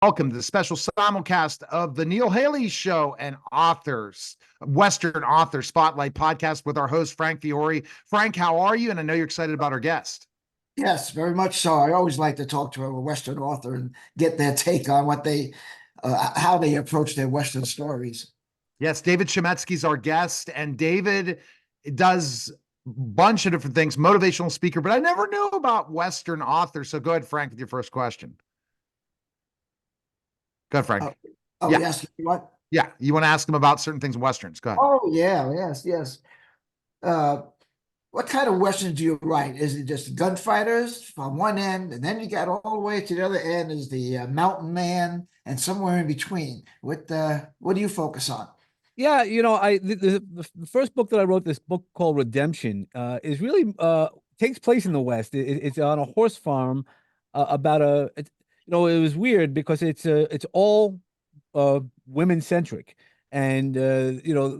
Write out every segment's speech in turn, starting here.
Welcome to the special simulcast of the Neil Haley Show and Western Author Spotlight podcast with our host, Frank Fiore. Frank, how are you? And I know you're excited about our guest. Yes, very much so. I always like to talk to a Western author and get their take on how they approach their Western stories. Yes, David Chametzky is our guest, and David does a bunch of different things, motivational speaker, but I never knew about Western authors. So go ahead, Frank, with your first question. Go ahead, Frank. Oh, Yeah. yes. What? Yeah. You want to ask him about certain things in Westerns. Go ahead. Oh, yeah. Yes. Uh, what kind of Westerns do you write? Is it just gunfighters from one end, and then you got all the way to the other end is the mountain man, and somewhere in between? What do you focus on? Yeah, the first book that I wrote, this book called Redemption, is really takes place in the West. It's on a horse farm about it was weird because it's all women centric, and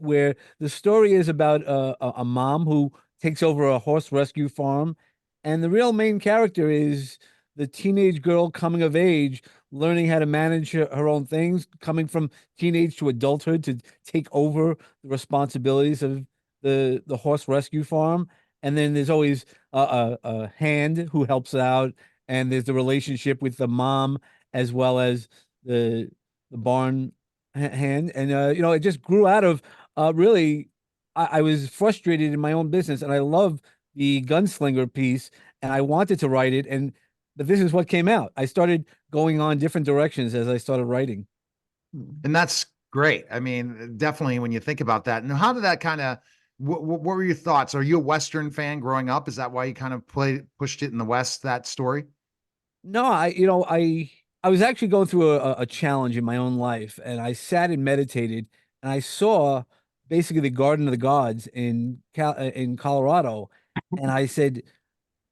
where the story is about a mom who takes over a horse rescue farm, and the real main character is the teenage girl coming of age, learning how to manage her own things, coming from teenage to adulthood to take over the responsibilities of the horse rescue farm. And then there's always a hand who helps out, and there's the relationship with the mom as well as the barn hand. And it just grew out of really. I was frustrated in my own business, and I love the gunslinger piece, and I wanted to write it, but this is what came out. I started going on different directions as I started writing. And that's great. I mean, definitely when you think about that. And how did that kind of, what were your thoughts? Are you a Western fan growing up? Is that why you kind of pushed it in the West, that story? No, I was actually going through a challenge in my own life, and I sat and meditated, and I saw basically the Garden of the Gods in Colorado, and I said,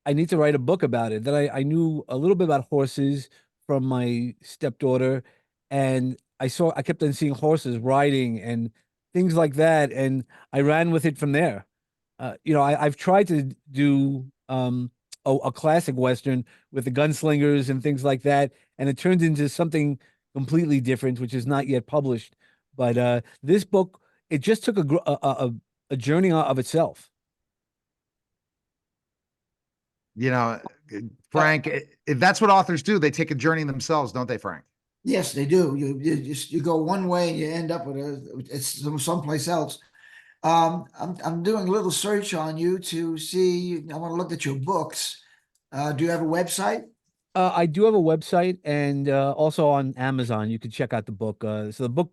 I need to write a book about it. Then I knew a little bit about horses from my stepdaughter, and I kept on seeing horses riding and things like that, and I ran with it from there. I've tried to do a classic Western with the gunslingers and things like that, and it turned into something completely different, which is not yet published. But this book, it just took a journey of itself. You know, Frank, if that's what authors do, they take a journey themselves, don't they, Frank? Yes, they do. You go one way and you end up with it's someplace else. I'm doing a little search on you to see. I want to look at your books. Do you have a website? I do have a website, and also on Amazon. You can check out the book.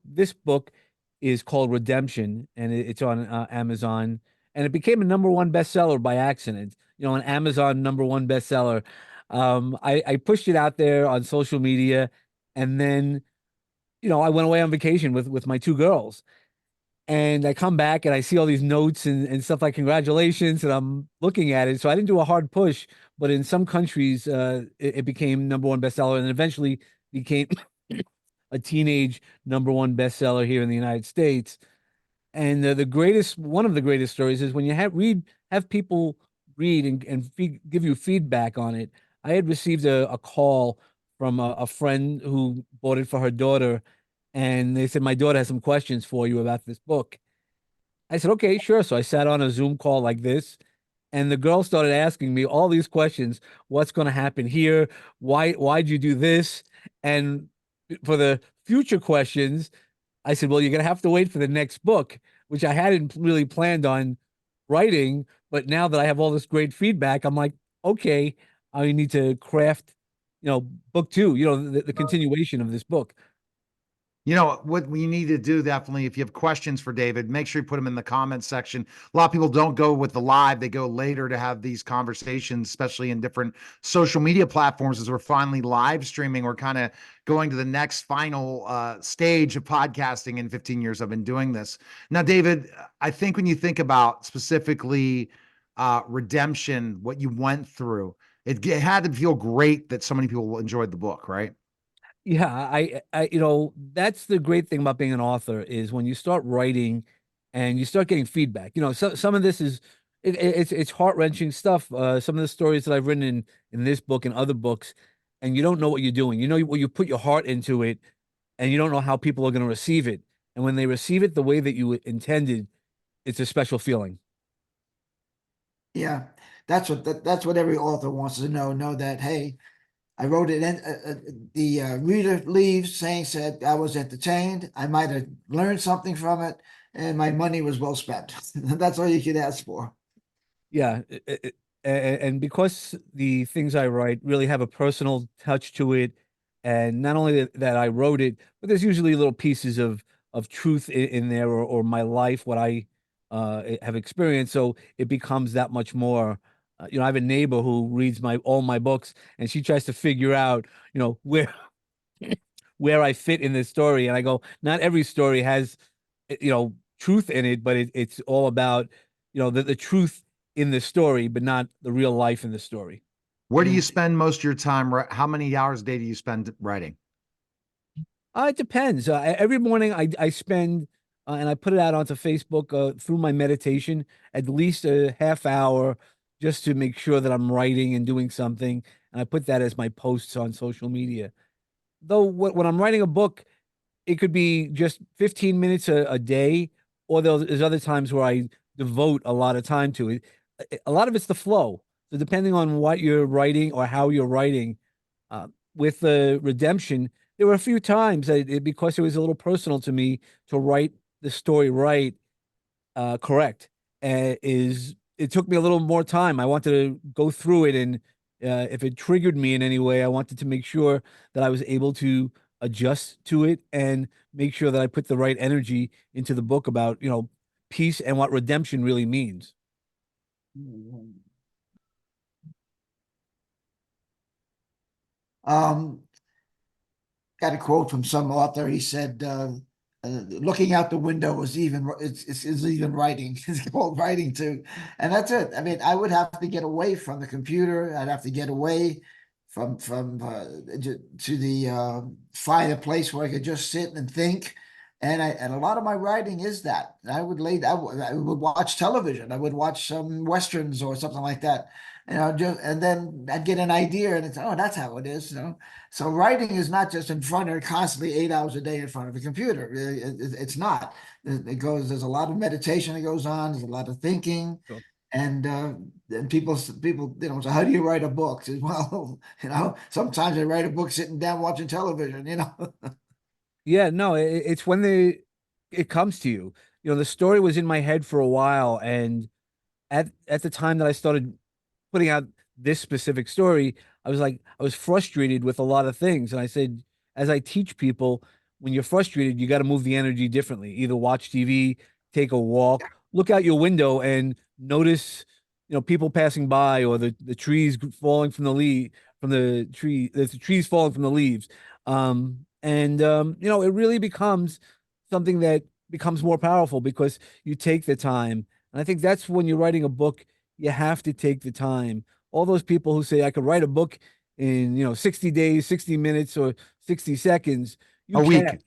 This book is called Redemption, and it's on Amazon, and it became a number one bestseller by accident. An Amazon number one bestseller. I pushed it out there on social media, and then, I went away on vacation with my two girls, and I come back and I see all these notes and stuff like congratulations, and I'm looking at it. So I didn't do a hard push, but in some countries, it became number one bestseller, and eventually became a teenage number one bestseller here in the United States. And one of the greatest stories is when you have people read and give you feedback on it. I had received a call from a friend who bought it for her daughter, and they said, my daughter has some questions for you about this book. I said, okay, sure. So I sat on a Zoom call like this, and the girl started asking me all these questions. What's going to happen here? Why'd you do this? And for the future questions, I said, well, you're going to have to wait for the next book, which I hadn't really planned on writing. But now that I have all this great feedback, I'm like, okay, I need to craft, book two, the continuation of this book. What we need to do, definitely, if you have questions for David, make sure you put them in the comments section. A lot of people don't go with the live. They go later to have these conversations, especially in different social media platforms. As we're finally live streaming, we're kind of going to the next final stage of podcasting. In 15 years I've been doing this. Now, David, I think when you think about specifically redemption, what you went through, it had to feel great that so many people enjoyed the book, right? Yeah, that's the great thing about being an author is when you start writing and you start getting feedback. Some of this is it's heart-wrenching stuff. Some of the stories that I've written in this book and other books, and you don't know what you're doing. You know, you put your heart into it, and you don't know how people are going to receive it. And when they receive it the way that you intended, it's a special feeling. Yeah, that's what every author wants to know. Know that, hey, I wrote it in. The reader leaves said I was entertained. I might have learned something from it, and my money was well spent. That's all you could ask for. Yeah, and because the things I write really have a personal touch to it, and not only that I wrote it, but there's usually little pieces of truth in there, or my life, what I have experienced. So it becomes that much more. You know, I have a neighbor who reads all my books, and she tries to figure out, you know, where I fit in this story. And I go, not every story has, you know, truth in it, but it's all about, you know, the truth in the story, but not the real life in the story. Where do you spend most of your time? How many hours a day do you spend writing? It depends. Every morning I spend, and I put it out onto Facebook through my meditation, at least a half hour just to make sure that I'm writing and doing something. And I put that as my posts on social media. Though when I'm writing a book, it could be just 15 minutes a day, or there's other times where I devote a lot of time to it. A lot of it's the flow. So depending on what you're writing or how you're writing, with the redemption, there were a few times because it was a little personal to me to write the story right, correct. Is it took me a little more time. I wanted to go through it, and if it triggered me in any way, I wanted to make sure that I was able to adjust to it and make sure that I put the right energy into the book about, you know, peace and what redemption really means. Um, got a quote from some author. He said, "Looking out the window is it's even writing. It's called writing too." And that's it. I mean, I would have to get away from the computer. I'd have to get away to the find a place where I could just sit and think. And a lot of my writing is that. I would watch television. I would watch some westerns or something like that. You know, and then I'd get an idea, and it's, oh, that's how it is. You know, so writing is not just in front of constantly 8 hours a day in front of a computer. It's not. There's a lot of meditation that goes on. There's a lot of thinking. Sure. And people, you know, so how do you write a book? Says, well, you know, sometimes I write a book sitting down watching television, you know. Yeah, no, it's when it comes to you. You know, the story was in my head for a while, and at the time that I started putting out this specific story, I was frustrated with a lot of things. And I said, as I teach people, when you're frustrated, you got to move the energy differently. Either watch TV, take a walk, look out your window and notice, you know, people passing by, or the trees falling from the trees falling from the leaves. You know, it really becomes something that becomes more powerful because you take the time. And I think that's when you're writing a book, you have to take the time. All those people who say I could write a book in, you know, 60 days, 60 minutes, or 60 seconds, you A can. week.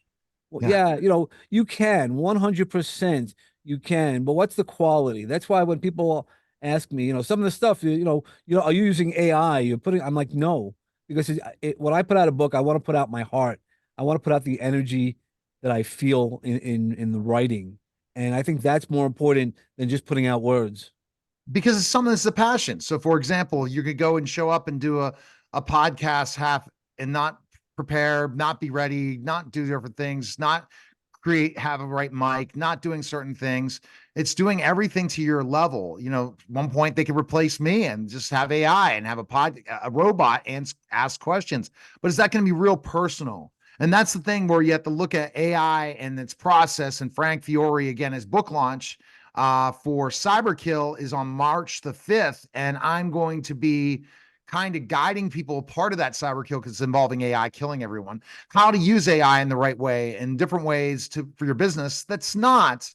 Well, Yeah. yeah, you know, you can 100% you can, but what's the quality? That's why when people ask me, you know, some of the stuff, are you using AI? I'm like, no, because when I put out a book, I want to put out my heart. I want to put out the energy that I feel in the writing. And I think that's more important than just putting out words. Because it's something that's a passion. So, for example, you could go and show up and do a podcast half and not prepare, not be ready, not do different things, not have a right mic, not doing certain things. It's doing everything to your level. You know, at one point they could replace me and just have AI and have a robot and ask questions. But is that going to be real personal? And that's the thing where you have to look at AI and its process. And Frank Fiore, again, his book launch for Cyberkill is on March the 5th. And I'm going to be kind of guiding people part of that cyberkill because it's involving AI killing everyone, how to use AI in the right way in different ways for your business. That's not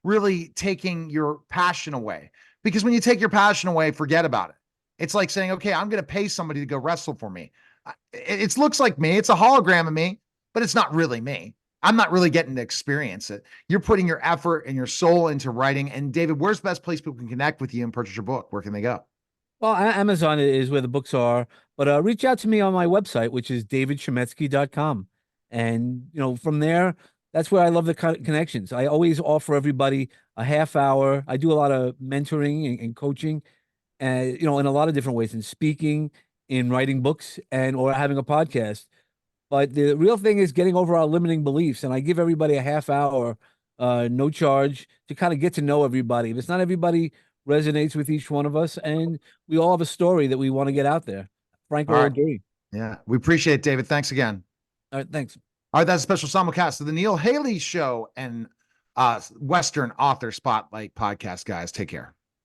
really taking your passion away, because when you take your passion away, forget about it. It's like saying, okay, I'm going to pay somebody to go wrestle for me. It looks like me. It's a hologram of me, but it's not really me. I'm not really getting to experience it. You're putting your effort and your soul into writing. And David, where's the best place people can connect with you and purchase your book? Where can they go? Well, Amazon is where the books are, but reach out to me on my website, which is davidchametzky.com. And, from there, that's where I love the connections. I always offer everybody a half hour. I do a lot of mentoring and coaching, in a lot of different ways, in speaking, in writing books, and or having a podcast. But the real thing is getting over our limiting beliefs. And I give everybody a half hour, no charge, to kind of get to know everybody. If it's not everybody resonates with each one of us, and we all have a story that we want to get out there. Frank All will right. agree. Yeah. We appreciate it, David. Thanks again. All right, thanks. All right. That's a special simulcast of the Neil Haley Show and Western Author Spotlight podcast, guys. Take care.